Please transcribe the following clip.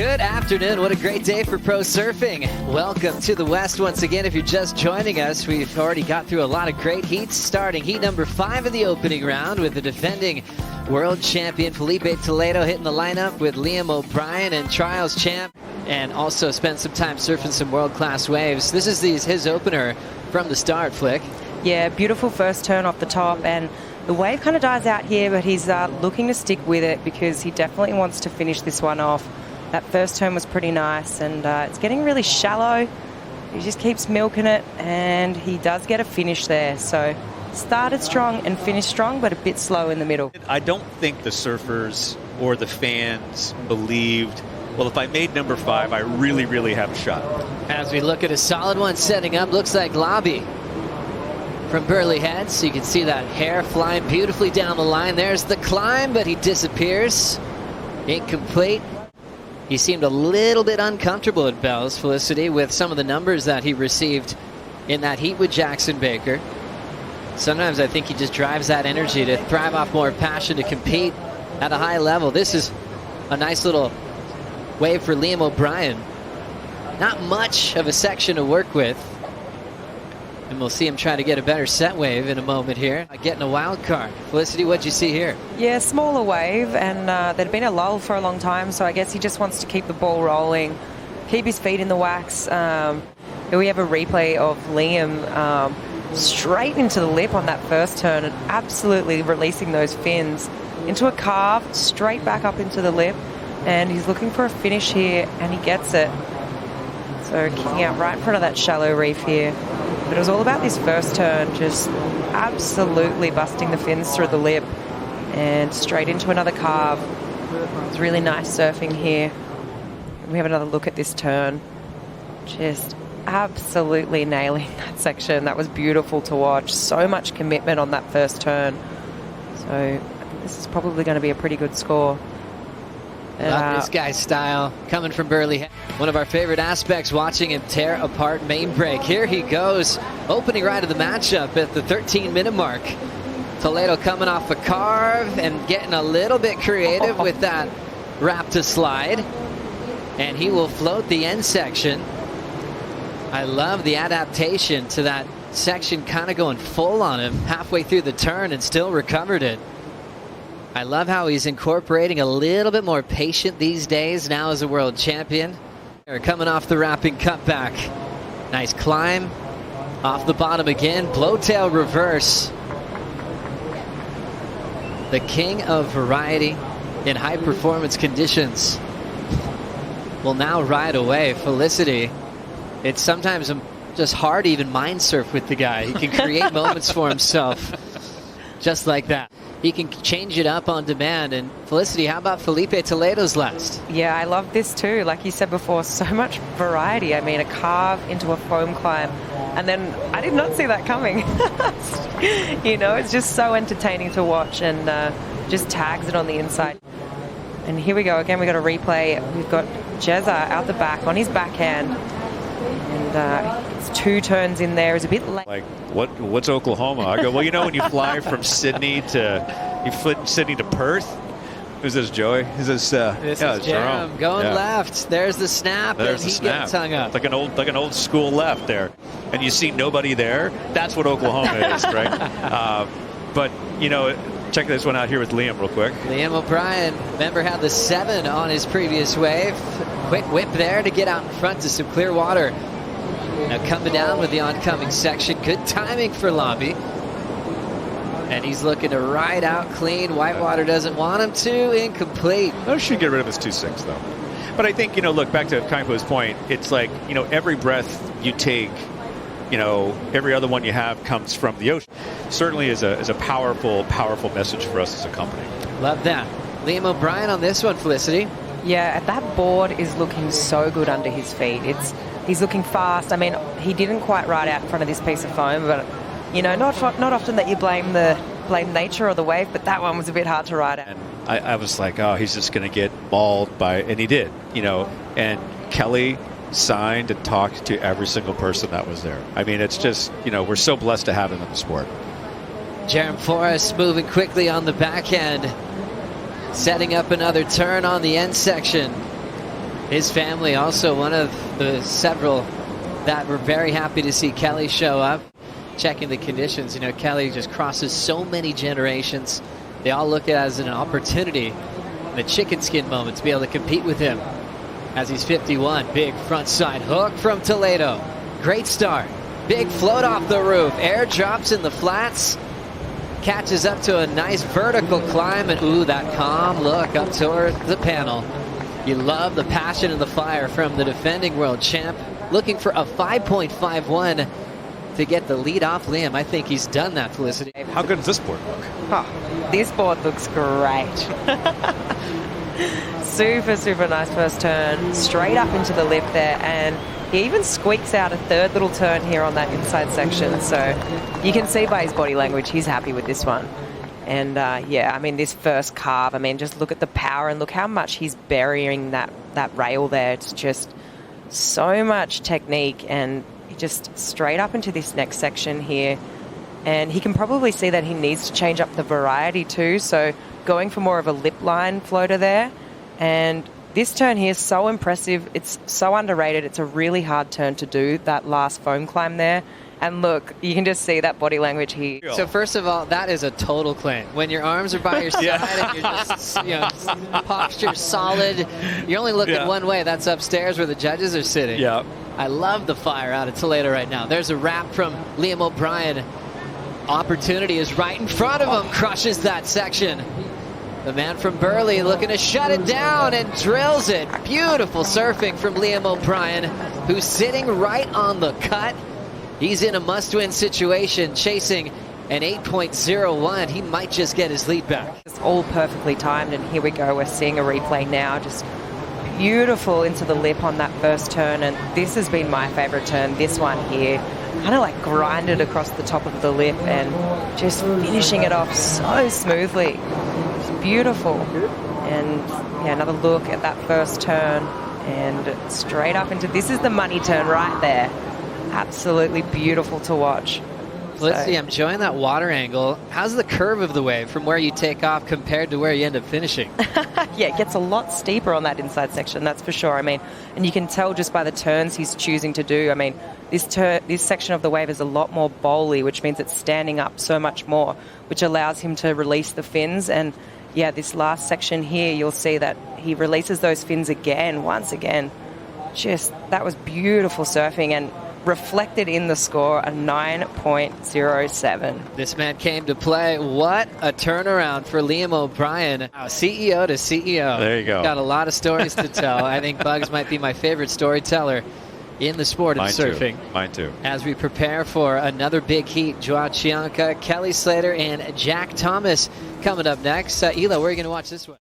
Good afternoon. What a great day for pro surfing. Welcome to the West once again. If you're just joining us, we've already got through a lot of great heats, starting heat number 5 of the opening round with the defending world champion Filipe Toledo hitting the lineup with Liam O'Brien and trials champ, and also spent some time surfing some world-class waves. This is his opener from the start, Flick. Yeah, beautiful first turn off the top, and the wave kind of dies out here, but he's looking to stick with it because he definitely wants to finish this one off. That first turn was pretty nice, and it's getting really shallow. He just keeps milking it, and he does get a finish there. So started strong and finished strong, but a bit slow in the middle. I don't think the surfers or the fans believed, well, if I made number 5, I really, really have a shot. As we look at a solid one setting up, looks like Lobby from Burley Head. So you can see that hair flying beautifully down the line. There's the climb, but he disappears. Incomplete. He seemed a little bit uncomfortable at Bell's, Felicity, with some of the numbers that he received in that heat with Jackson Baker. Sometimes I think he just drives that energy to thrive off more passion to compete at a high level. This is a nice little wave for Liam O'Brien. Not much of a section to work with. And we'll see him try to get a better set wave in a moment here. Getting a wild card. Felicity, what'd you see here? Yeah, smaller wave, and there'd been a lull for a long time, so I guess he just wants to keep the ball rolling, keep his feet in the wax. Here we have a replay of Liam straight into the lip on that first turn and absolutely releasing those fins into a carve, straight back up into the lip, and he's looking for a finish here, and he gets it. So kicking out right in front of that shallow reef here. But it was all about this first turn, just absolutely busting the fins through the lip and straight into another carve. It's really nice surfing here. We have another look at this turn. Just absolutely nailing that section. That was beautiful to watch. So much commitment on that first turn. So I think this is probably going to be a pretty good score. Love this guy's style, coming from Burley Head. One of our favorite aspects, watching him tear apart main break. Here he goes, opening right of the matchup at the 13-minute mark. Toledo coming off a carve and getting a little bit creative with that wrap to slide. And he will float the end section. I love the adaptation to that section kind of going full on him halfway through the turn and still recovered it. I love how he's incorporating a little bit more patient these days now as a world champion. They're coming off the wrapping cutback. Nice climb. Off the bottom again. Blowtail reverse. The king of variety in high performance conditions will now ride away. Felicity. It's sometimes just hard to even mind surf with the guy. He can create moments for himself just like that. He can change it up on demand. And Felicity, how about Filipe Toledo's last? Yeah, I love this too. Like you said before, so much variety. I mean, a carve into a foam climb. And then I did not see that coming. You know, it's just so entertaining to watch, and just tags it on the inside. And here we go again. We got a replay. We've got Jezza out the back on his backhand. And it's 2 turns in there. It's a bit late. Like, what's Oklahoma? I go, well, you know, when you fly from Sydney to Perth. Who's this, Joey? This is Jerome going left. There's the snap, There's and he gets hung up. Like an old school left there, and you see nobody there. That's what Oklahoma is, right? But you know, check this one out here with Liam real quick. Liam O'Brien, remember, had the 7 on his previous wave. Quick whip there to get out in front to some clear water. Now coming down with the oncoming section. Good timing for Lobby. And he's looking to ride out clean. Whitewater doesn't want him to. Incomplete. Those should get rid of his 2.6 though. But I think, you know, look back to Kaipo's point. It's like, you know, every breath you take, you know, every other one you have comes from the ocean. Certainly is a powerful message for us as a company. Love that. Liam O'Brien on this one, Felicity. Yeah, that board is looking so good under his feet. He's looking fast. I mean, he didn't quite ride out in front of this piece of foam, but you know, not often that you blame nature or the wave, but that one was a bit hard to ride out. And I was like, oh, he's just going to get mauled by, and he did, you know. And Kelly signed and talked to every single person that was there. I mean, it's just, you know, we're so blessed to have him in the sport. Jerome Forrest moving quickly on the back end, setting up another turn on the end section. His family also one of the several that were very happy to see Kelly show up. Checking the conditions, you know, Kelly just crosses so many generations. They all look at it as an opportunity, the chicken skin moment, to be able to compete with him as he's 51. Big front side hook from Toledo. Great start. Big float off the roof. Air drops in the flats. Catches up to a nice vertical climb, and ooh, that calm look up toward the panel. You love the passion and the fire from the defending world champ. Looking for a 5.51 to get the lead off Liam. I think he's done that, Felicity. How good does this board look? Oh, this board looks great. Super nice first turn. Straight up into the lip there, and he even squeaks out a third little turn here on that inside section. So you can see by his body language, he's happy with this one. And yeah, I mean, this first carve, I mean, just look at the power and look how much he's burying that rail there. It's just so much technique, and just straight up into this next section here. And he can probably see that he needs to change up the variety too. So going for more of a lip line floater there. And this turn here is so impressive. It's so underrated. It's a really hard turn to do, that last foam climb there. And look, you can just see that body language here. So first of all, that is a total claim. When your arms are by your side and you're just, you know, posture solid, you're only looking one way. That's upstairs where the judges are sitting. Yeah. I love the fire out of Toledo right now. There's a wrap from Liam O'Brien. Opportunity is right in front of him. Crushes that section. The man from Burley looking to shut it down and drills it. Beautiful surfing from Liam O'Brien, who's sitting right on the cut. He's in a must-win situation, chasing an 8.01. He might just get his lead back. It's all perfectly timed, and here we go. We're seeing a replay now. Just beautiful into the lip on that first turn, and this has been my favorite turn, this one here. Kind of like grinded across the top of the lip and just finishing it off so smoothly. It's beautiful. And yeah, another look at that first turn and straight up into, this is the money turn right there. Absolutely beautiful to watch. Let's see, I'm enjoying that water angle. How's the curve of the wave from where you take off compared to where you end up finishing? Yeah, it gets a lot steeper on that inside section, that's for sure. I mean, and you can tell just by the turns he's choosing to do. I mean, this section of the wave is a lot more bowly, which means it's standing up so much more, which allows him to release the fins. And yeah, this last section here, you'll see that he releases those fins again, once again. Just, that was beautiful surfing, and reflected in the score, a 9.07. This man came to play. What a turnaround for Liam O'Brien. CEO to CEO. There you go. Got a lot of stories to tell. I think Bugs might be my favorite storyteller in the sport of surfing. Mine too. As we prepare for another big heat, Joao Chianca, Kelly Slater, and Jack Thomas coming up next. Ela, where are you going to watch this one?